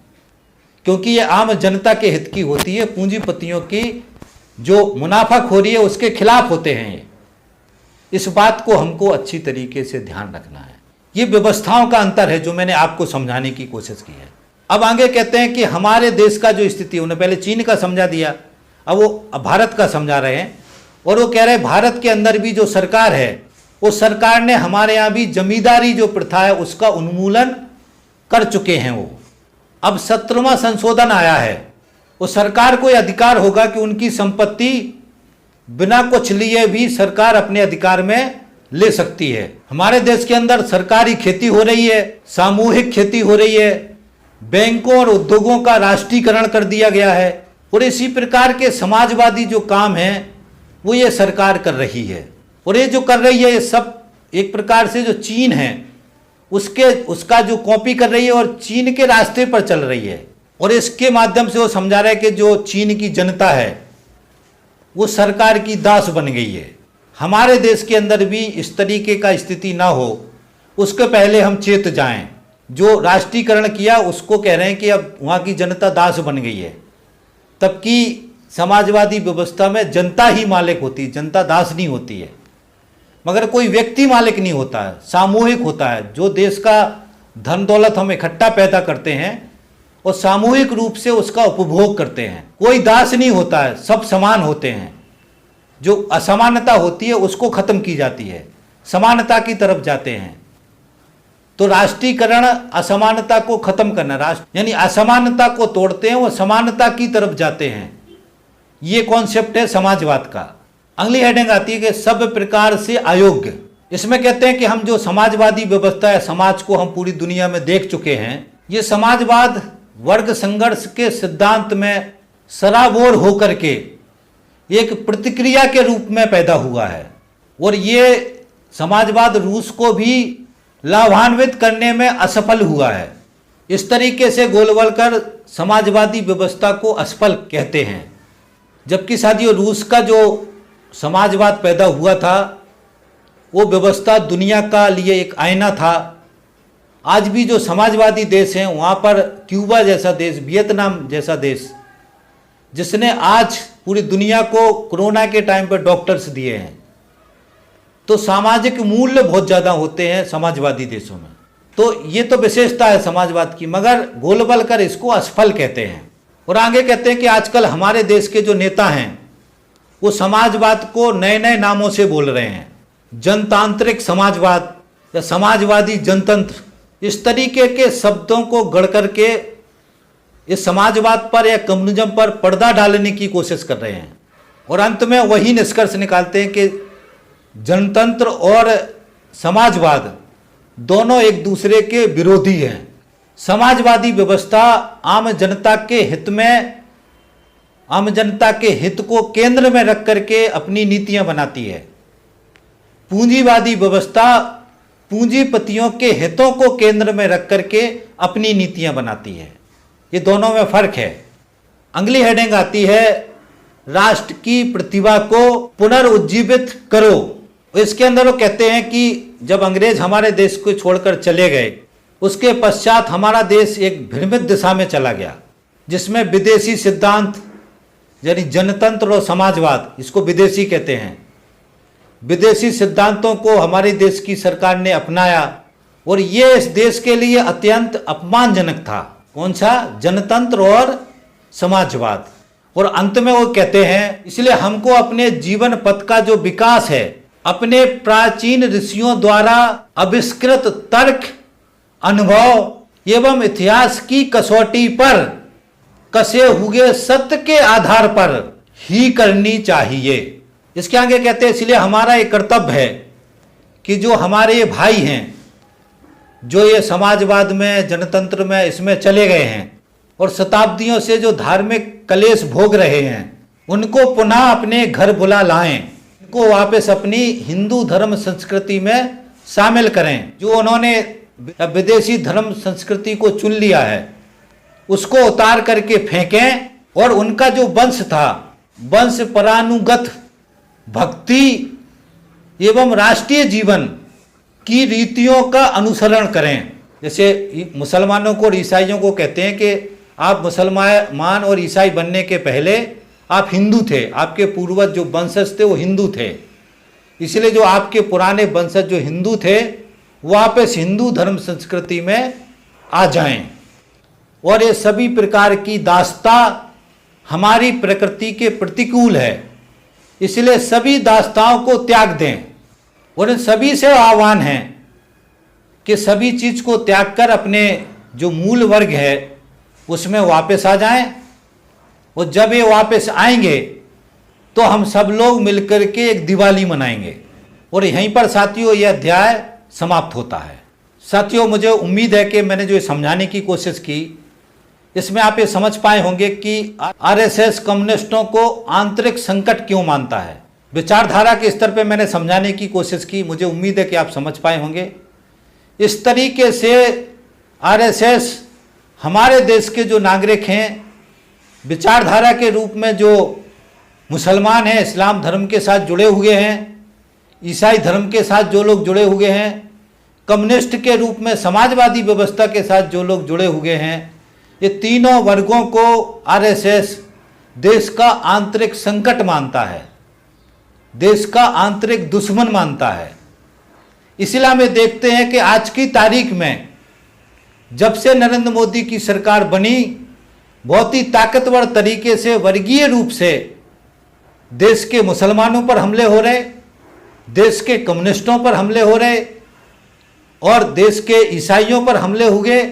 क्योंकि ये आम जनता के हित की होती है। पूंजीपतियों की जो मुनाफाखोरी है उसके खिलाफ होते हैं ये। इस बात को हमको अच्छी तरीके से ध्यान रखना है। ये व्यवस्थाओं का अंतर है जो मैंने आपको समझाने की कोशिश की है। अब आगे कहते हैं कि हमारे देश का जो स्थिति, उन्होंने पहले चीन का समझा दिया, अब वो भारत का समझा रहे हैं। और वो कह रहे हैं भारत के अंदर भी जो सरकार है, वो सरकार ने हमारे यहाँ भी जमींदारी जो प्रथा है उसका उन्मूलन कर चुके हैं। वो अब 17वां संशोधन आया है। वो सरकार को यह अधिकार होगा कि उनकी संपत्ति बिना कुछ लिए भी सरकार अपने अधिकार में ले सकती है। हमारे देश के अंदर सरकारी खेती हो रही है, सामूहिक खेती हो रही है, बैंकों और उद्योगों का राष्ट्रीयकरण कर दिया गया है। और इसी प्रकार के समाजवादी जो काम हैं वो ये सरकार कर रही है। और ये जो कर रही है ये सब एक प्रकार से जो चीन है उसका जो कॉपी कर रही है और चीन के रास्ते पर चल रही है। और इसके माध्यम से वो समझा रहा है कि जो चीन की जनता है वो सरकार की दास बन गई है। हमारे देश के अंदर भी इस तरीके का स्थिति ना हो उसके पहले हम चेत जाएं। जो राष्ट्रीयकरण किया उसको कह रहे हैं कि अब वहाँ की जनता दास बन गई है। तबकि समाजवादी व्यवस्था में जनता ही मालिक होती है, जनता दास नहीं होती है। मगर कोई व्यक्ति मालिक नहीं होता है, सामूहिक होता है। जो देश का धन दौलत हम इकट्ठा पैदा करते हैं और सामूहिक रूप से उसका उपभोग करते हैं। कोई दास नहीं होता है, सब समान होते हैं। जो असमानता होती है उसको खत्म की जाती है, समानता की तरफ जाते हैं। तो राष्ट्रीयकरण असमानता को खत्म करना, यानी असमानता को तोड़ते हैं, वो समानता की तरफ जाते हैं। ये कॉन्सेप्ट है समाजवाद का। अगली हेडिंग आती है कि सब प्रकार से अयोग्य। इसमें कहते हैं कि हम जो समाजवादी व्यवस्था है, समाज को हम पूरी दुनिया में देख चुके हैं। ये समाजवाद वर्ग संघर्ष के सिद्धांत में सराबोर होकर के एक प्रतिक्रिया के रूप में पैदा हुआ है। और ये समाजवाद रूस को भी लाभान्वित करने में असफल हुआ है। इस तरीके से गोलवलकर समाजवादी व्यवस्था को असफल कहते हैं। जबकि साथियों रूस का जो समाजवाद पैदा हुआ था वो व्यवस्था दुनिया का लिए एक आईना था। आज भी जो समाजवादी देश हैं वहाँ पर क्यूबा जैसा देश, वियतनाम जैसा देश, जिसने आज पूरी दुनिया को कोरोना के टाइम पर डॉक्टर्स दिए हैं। तो सामाजिक मूल्य बहुत ज़्यादा होते हैं समाजवादी देशों में। तो ये तो विशेषता है समाजवाद की, मगर गोलवलकर इसको असफल कहते हैं। और आगे कहते हैं कि आजकल हमारे देश के जो नेता हैं वो समाजवाद को नए नए नामों से बोल रहे हैं। जनतांत्रिक समाजवाद या समाजवादी जनतंत्र, इस तरीके के शब्दों को गढ़ करके इस समाजवाद पर या कम्युनिज्म पर पर्दा डालने की कोशिश कर रहे हैं। और अंत में वही निष्कर्ष निकालते हैं कि जनतंत्र और समाजवाद दोनों एक दूसरे के विरोधी हैं। समाजवादी व्यवस्था आम जनता के हित में, आम जनता के हित को केंद्र में रख करके अपनी नीतियां बनाती है। पूंजीवादी व्यवस्था पूंजीपतियों के हितों को केंद्र में रख करके अपनी नीतियां बनाती है। ये दोनों में फर्क है। अगली हेडिंग आती है, राष्ट्र की प्रतिभा को पुनर्उज्जीवित करो। इसके अंदर वो कहते हैं कि जब अंग्रेज हमारे देश को छोड़कर चले गए, उसके पश्चात हमारा देश एक भ्रमित दिशा में चला गया, जिसमें विदेशी सिद्धांत यानी जनतंत्र और समाजवाद, इसको विदेशी कहते हैं, विदेशी सिद्धांतों को हमारे देश की सरकार ने अपनाया और ये इस देश के लिए अत्यंत अपमानजनक था। कौन सा? जनतंत्र और समाजवाद। और अंत में वो कहते हैं, इसलिए हमको अपने जीवन पथ का जो विकास है अपने प्राचीन ऋषियों द्वारा आविष्कृत तर्क, अनुभव एवं इतिहास की कसौटी पर कसे हुए सत्य के आधार पर ही करनी चाहिए। इसके आगे कहते हैं, इसलिए हमारा एक कर्तव्य है कि जो हमारे भाई हैं, जो ये समाजवाद में, जनतंत्र में, इसमें चले गए हैं और शताब्दियों से जो धार्मिक कलेश भोग रहे हैं, उनको पुनः अपने घर बुला लाएं, उनको वापस अपनी हिंदू धर्म संस्कृति में शामिल करें। जो उन्होंने विदेशी धर्म संस्कृति को चुन लिया है उसको उतार करके फेंकें और उनका जो वंश था, वंश परानुगत भक्ति एवं राष्ट्रीय जीवन की रीतियों का अनुसरण करें। जैसे मुसलमानों को और ईसाइयों को कहते हैं कि आप मुसलमान और ईसाई बनने के पहले आप हिंदू थे, आपके पूर्वज जो वंशज थे वो हिंदू थे, इसलिए जो आपके पुराने वंशज जो हिंदू थे वापस हिंदू धर्म संस्कृति में आ जाएं। और ये सभी प्रकार की दास्ता हमारी प्रकृति के प्रतिकूल है, इसलिए सभी दास्ताओं को त्याग दें। और इन सभी से आह्वान है कि सभी चीज को त्याग कर अपने जो मूल वर्ग है उसमें वापस आ जाएं। और जब ये वापस आएंगे तो हम सब लोग मिलकर के एक दिवाली मनाएंगे। और यहीं पर साथियों यह अध्याय समाप्त होता है। साथियों, मुझे उम्मीद है कि मैंने जो ये समझाने की कोशिश की इसमें आप ये समझ पाए होंगे कि आरएसएस कम्युनिस्टों को आंतरिक संकट क्यों मानता है। विचारधारा के स्तर पे मैंने समझाने की कोशिश की, मुझे उम्मीद है कि आप समझ पाए होंगे। इस तरीके से आरएसएस हमारे देश के जो नागरिक हैं, विचारधारा के रूप में जो मुसलमान हैं, इस्लाम धर्म के साथ जुड़े हुए हैं, ईसाई धर्म के साथ जो लोग जुड़े हुए हैं, कम्युनिस्ट के रूप में समाजवादी व्यवस्था के साथ जो लोग जुड़े हुए हैं, ये तीनों वर्गों को आरएसएस देश का आंतरिक संकट मानता है, देश का आंतरिक दुश्मन मानता है। इसलिए हमें देखते हैं कि आज की तारीख में जब से नरेंद्र मोदी की सरकार बनी, बहुत ही ताकतवर तरीके से वर्गीय रूप से देश के मुसलमानों पर हमले हो रहे, देश के कम्युनिस्टों पर हमले हो रहे और देश के ईसाइयों पर हमले हुए।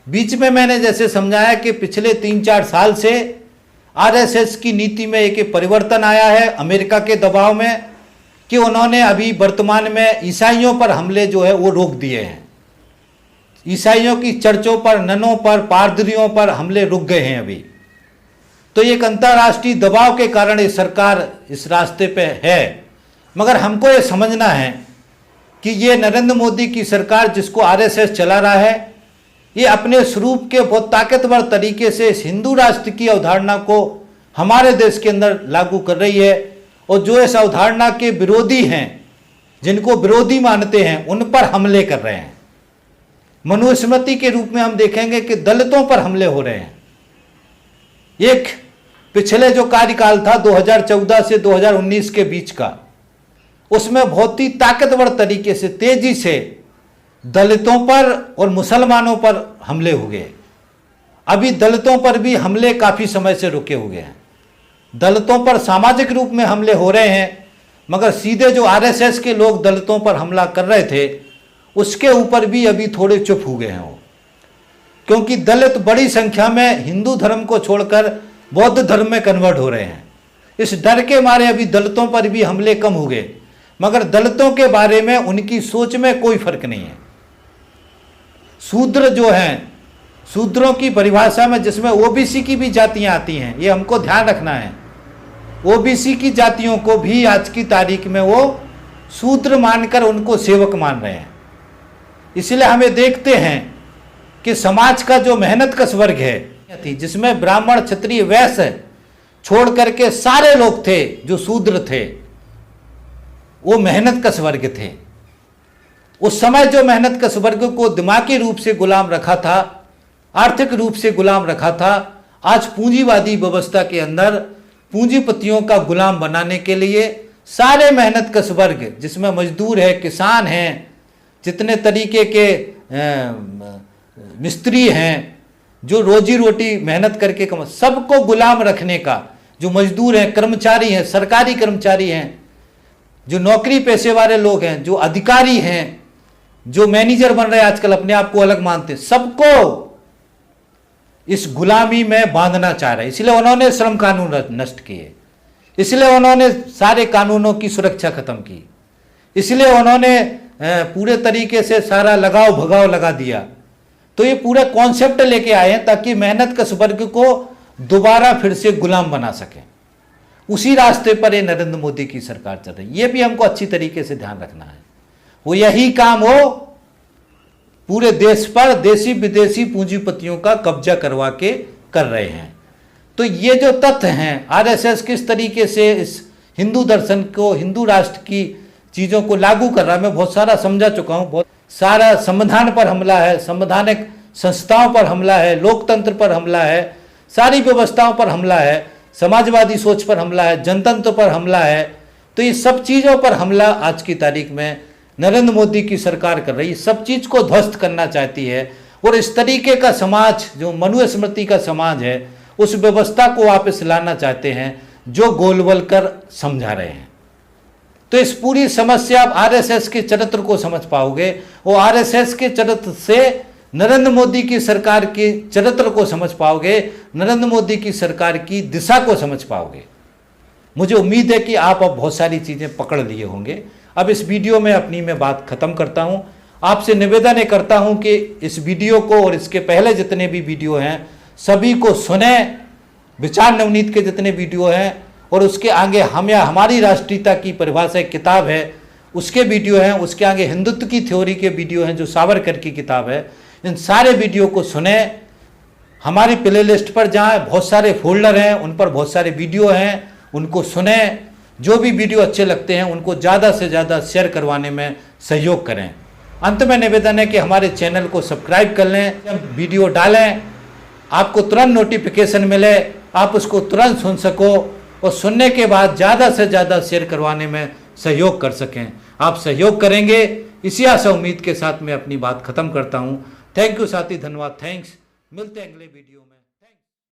बीच में मैंने जैसे समझाया कि पिछले 3-4 साल से आरएसएस की नीति में एक परिवर्तन आया है अमेरिका के दबाव में, कि उन्होंने अभी वर्तमान में ईसाइयों पर हमले जो है वो रोक दिए हैं। ईसाइयों की चर्चों पर, ननों पर, पादरियों पर हमले रुक गए हैं अभी। तो एक अंतर्राष्ट्रीय दबाव के कारण ये सरकार इस रास्ते पे है। मगर हमको ये समझना है कि ये नरेंद्र मोदी की सरकार जिसको आरएसएस चला रहा है, ये अपने स्वरूप के बहुत ताकतवर तरीके से इस हिंदू राष्ट्र की अवधारणा को हमारे देश के अंदर लागू कर रही है। और जो इस अवधारणा के विरोधी हैं, जिनको विरोधी मानते हैं, उन पर हमले कर रहे हैं। मनुस्मृति के रूप में हम देखेंगे कि दलितों पर हमले हो रहे हैं। एक पिछले जो कार्यकाल था 2014 से 2019 के बीच का, उसमें बहुत ही ताकतवर तरीके से, तेजी से दलितों पर और मुसलमानों पर हमले हुए। अभी दलितों पर भी हमले काफी समय से रुके हुए हैं। दलितों पर सामाजिक रूप में हमले हो रहे हैं, मगर सीधे जो आरएसएस के लोग दलितों पर हमला कर रहे थे उसके ऊपर भी अभी थोड़े चुप हो गए हैं वो, क्योंकि दलित बड़ी संख्या में हिंदू धर्म को छोड़कर बौद्ध धर्म में कन्वर्ट हो रहे हैं। इस डर के मारे अभी दलितों पर भी हमले कम हो गए, मगर दलितों के बारे में उनकी सोच में कोई फर्क नहीं है। शूद्र जो हैं, शूद्रों की परिभाषा में जिसमें ओबीसी की भी जातियां आती हैं, ये हमको ध्यान रखना है। ओबीसी की जातियों को भी आज की तारीख में वो शूद्र मानकर उनको सेवक मान रहे हैं। इसलिए हमें देखते हैं कि समाज का जो मेहनत कश वर्ग है थी, जिसमें ब्राह्मण क्षत्रिय वैश्य छोड़ करके सारे लोग थे जो शूद्र थे, वो मेहनत कश वर्ग थे। उस समय जो मेहनत कश वर्ग को दिमागी रूप से गुलाम रखा था, आर्थिक रूप से गुलाम रखा था, आज पूंजीवादी व्यवस्था के अंदर पूंजीपतियों का गुलाम बनाने के लिए सारे मेहनत कश वर्ग, जिसमें मजदूर है, किसान हैं, जितने तरीके के मिस्त्री हैं, जो रोजी रोटी मेहनत करके सबको गुलाम रखने का, जो मजदूर हैं, कर्मचारी हैं, सरकारी कर्मचारी हैं, जो नौकरी पेशे वाले लोग हैं, जो अधिकारी हैं, जो मैनेजर बन रहे हैं आजकल अपने आप को अलग मानते, सबको इस गुलामी में बांधना चाह रहे। इसलिए उन्होंने श्रम कानून नष्ट किए, इसलिए उन्होंने सारे कानूनों की सुरक्षा खत्म की, इसलिए उन्होंने पूरे तरीके से सारा लगाव भगाव लगा दिया। तो ये पूरा कॉन्सेप्ट लेके आए हैं ताकि मेहनत कश वर्ग को दोबारा फिर से गुलाम बना सकें। उसी रास्ते पर ये नरेंद्र मोदी की सरकार चल रही है। ये भी हमको अच्छी तरीके से ध्यान रखना है। वो यही काम हो पूरे देश पर देशी विदेशी पूंजीपतियों का कब्जा करवा के कर रहे हैं। तो ये जो तथ्य हैं, आरएसएस किस तरीके से इस हिंदू दर्शन को, हिंदू राष्ट्र की चीज़ों को लागू कर रहा है, मैं बहुत सारा समझा चुका हूँ। बहुत सारा संविधान पर हमला है, संवैधानिक संस्थाओं पर हमला है, लोकतंत्र पर हमला है, सारी व्यवस्थाओं पर हमला है, समाजवादी सोच पर हमला है, जनतंत्र पर हमला है। तो ये सब चीज़ों पर हमला आज की तारीख में नरेंद्र मोदी की सरकार कर रही है। सब चीज़ को ध्वस्त करना चाहती है और इस तरीके का समाज, जो मनुस्मृति का समाज है, उस व्यवस्था को वापस लाना चाहते हैं जो गोलवलकर समझा रहे हैं। तो इस पूरी समस्या आप आरएसएस के चरित्र को समझ पाओगे और आरएसएस के चरित्र से नरेंद्र मोदी की सरकार के चरित्र को समझ पाओगे, नरेंद्र मोदी की सरकार की दिशा को समझ पाओगे। मुझे उम्मीद है कि आप अब बहुत सारी चीज़ें पकड़ लिए होंगे। अब इस वीडियो में अपनी मैं बात खत्म करता हूं। आपसे निवेदन करता हूं कि इस वीडियो को और इसके पहले जितने भी वीडियो हैं सभी को सुने, विचार नवनीत के जितने वीडियो हैं, और उसके आगे हम या हमारी राष्ट्रीयता की परिभाषा एक किताब है उसके वीडियो हैं, उसके आगे हिंदुत्व की थ्योरी के वीडियो हैं जो सावरकर की किताब है। इन सारे वीडियो को सुने, हमारी प्ले लिस्ट पर जाएँ, बहुत सारे फोल्डर हैं, उन पर बहुत सारे वीडियो हैं, उनको सुने। जो भी वीडियो अच्छे लगते हैं उनको ज़्यादा से ज़्यादा शेयर करवाने में सहयोग करें। अंत में निवेदन है कि हमारे चैनल को सब्सक्राइब कर लें, जब वीडियो डालें आपको तुरंत नोटिफिकेशन मिले, आप उसको तुरंत सुन सको और सुनने के बाद ज़्यादा से ज़्यादा शेयर करवाने में सहयोग कर सकें। आप सहयोग करेंगे, इसी आशा उम्मीद के साथ मैं अपनी बात खत्म करता हूँ। थैंक यू साथी, धन्यवाद, थैंक्स। मिलते हैं अगले वीडियो में।